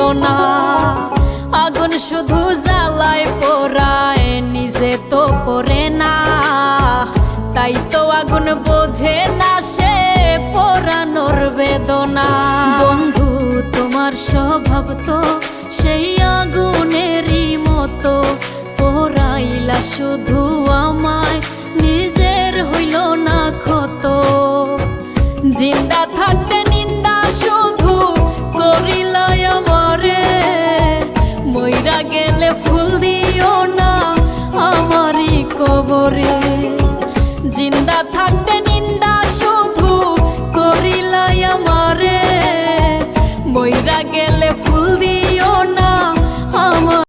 বেদনা। আগুন শুধু জ্বালায় পোড়ায়, নিজে তো পড়ে না, তাই তো আগুন বোঝে না সে পোড়ানোর বেদনা। বন্ধু তোমার স্বভাব তো সেই আগুনেরই মতো, পোড়াইলা শুধু আমায়, নিজের হইল না ক্ষত। জিন্দা থাকতে নিন্দা শুধু করিলাই আমারে, মইরা গেলে ফুল দিও না আমারই কবরে। জিন্দা থাকতে নিন্দা